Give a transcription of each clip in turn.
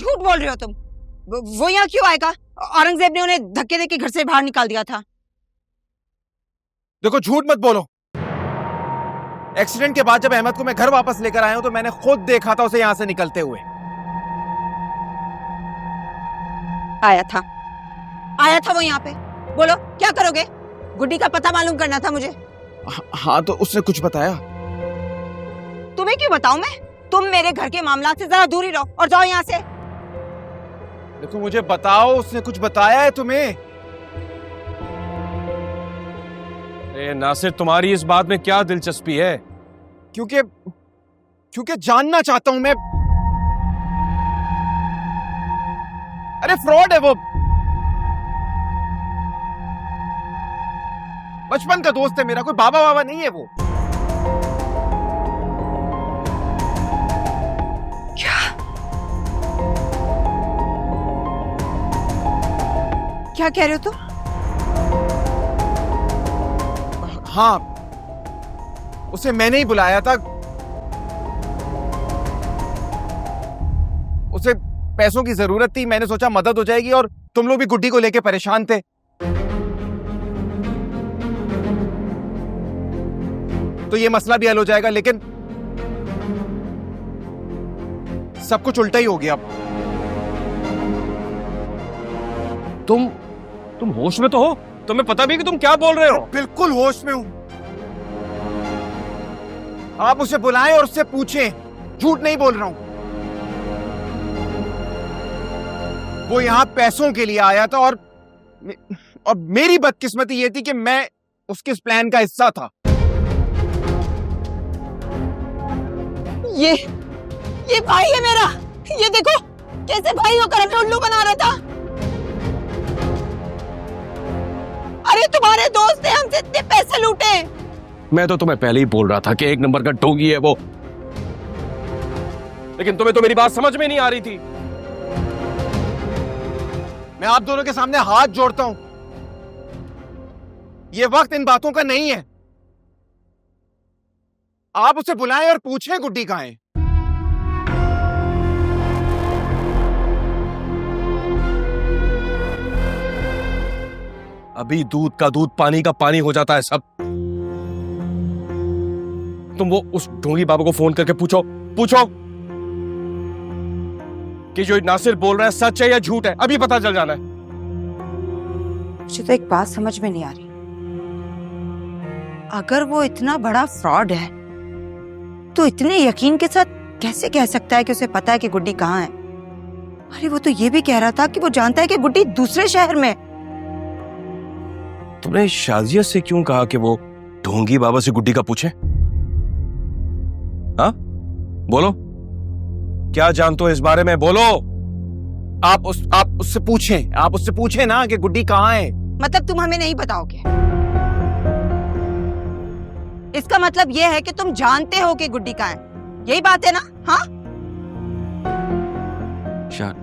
झूठ बोल रहे हो तुम। वो यहाँ क्यों आएगा? औरंगजेब ने उन्हें धक्के देके घर से बाहर निकाल दिया था। देखो झूठ मत बोलो। एक्सीडेंट के बाद जब अहमद को मैं घर वापस लेकर आया हूं तो मैंने खुद देखा था उसे यहां से निकलते हुए। आया था वो यहाँ पे। बोलो क्या करोगे? गुड्डी का पता मालूम करना था मुझे। हाँ तो उसने कुछ बताया? तुम्हें क्यों बताऊं मैं? तुम मेरे घर के मामला से जरा दूर ही रहो और जाओ यहाँ से। देखो मुझे बताओ, उसने कुछ बताया है तुम्हें? नासिर, तुम्हारी इस बात में क्या दिलचस्पी है? क्योंकि जानना चाहता हूं मैं। अरे फ्रॉड है वो, बचपन का दोस्त है मेरा, कोई बाबा बाबा नहीं है वो। क्या कह रहे हो तुम? हाँ, उसे मैंने ही बुलाया था। उसे पैसों की जरूरत थी, मैंने सोचा मदद हो जाएगी, और तुम लोग भी गुड्डी को लेके परेशान थे। तो ये मसला भी हल हो जाएगा, लेकिन सब कुछ उल्टा ही हो गया। तुम होश में तो हो? तुम्हें पता भी है कि तुम क्या बोल रहे हो? बिल्कुल होश में हूं। आप उसे बुलाएं और उससे पूछें, झूठ नहीं बोल रहा हूं। वो यहां पैसों के लिए आया था, और मेरी बदकिस्मती ये थी कि मैं उसके इस प्लान का हिस्सा था। ये भाई है मेरा। ये देखो कैसे भाई होकर हमें उल्लू बना रहा था। अरे तुम्हारे दोस्त ने हमसे इतने पैसे लूटे। मैं तो तुम्हें पहले ही बोल रहा था कि एक नंबर का ढोंगी है वो, लेकिन तुम्हें तो मेरी बात समझ में नहीं आ रही थी। मैं आप दोनों के सामने हाथ जोड़ता हूं, यह वक्त इन बातों का नहीं है। आप उसे बुलाएं और पूछें गुड्डी कहां है। अभी दूध का दूध, पानी का पानी हो जाता है सब। तुम वो उस ढोंगी बाबा को फोन करके पूछो कि जो नासिर बोल रहा है सच है या झूठ है। अभी पता चल जाना है। मुझे तो एक बात समझ में नहीं आ रही। अगर वो इतना बड़ा फ्रॉड है तो इतने यकीन के साथ कैसे कह सकता है कि उसे पता है कि गुड्डी कहाँ है? अरे वो तो ये भी कह रहा था कि वो जानता है कि गुड्डी दूसरे शहर में। तुमने शाजिया से क्यों कहा कि वो ढोंगी बाबा से गुड्डी का पूछे? हाँ बोलो, क्या जानते हो इस बारे में? बोलो। आप उससे पूछें ना कि गुड्डी कहाँ है। मतलब तुम हमें नहीं बताओगे? इसका मतलब यह है कि तुम जानते हो कि गुड्डी कहाँ है, यही बात है ना? हाँ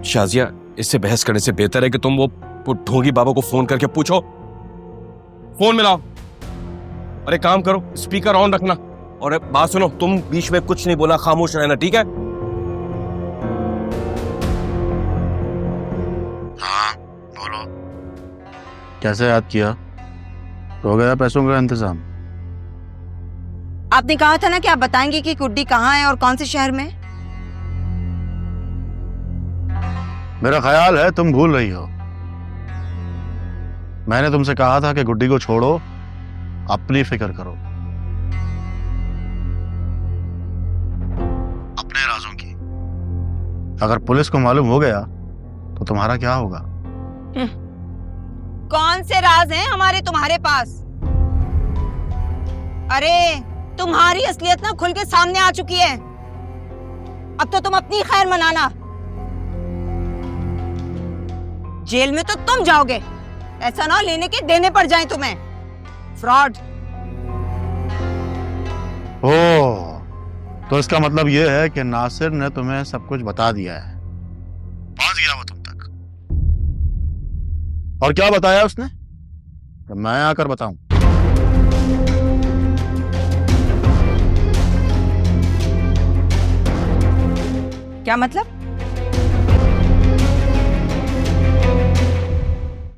शाजिया, इससे बहस करने से बेहतर है कि तुम वो ढोंगी बाबा को फोन करके पूछो। फोन मिलाओ और एक काम करो, स्पीकर ऑन रखना। और बात सुनो, तुम बीच में कुछ नहीं बोला, खामोश रहना, ठीक है? हाँ बोलो। कैसे याद किया? हो गया पैसों का इंतजाम? आपने कहा था ना कि आप बताएंगे कि गुड्डी कहाँ है और कौन से शहर में। मेरा ख्याल है तुम भूल रही हो। मैंने तुमसे कहा था कि गुड्डी को छोड़ो, अपनी फिक्र करो, अपने राजों की। अगर पुलिस को मालूम हो गया तो तुम्हारा क्या होगा? कौन से राज हैं हमारे तुम्हारे पास? अरे तुम्हारी असलियत ना खुल के सामने आ चुकी है। अब तो तुम अपनी खैर मनाना। जेल में तो तुम जाओगे, ऐसा ना लेने के देने पड़ जाएं तुम्हें। फ्रॉड। ओह, तो इसका मतलब यह है कि नासिर ने तुम्हें सब कुछ बता दिया है, पहुंच गया वो तुम तक। और क्या बताया उसने? तो मैं आकर बताऊं? क्या मतलब?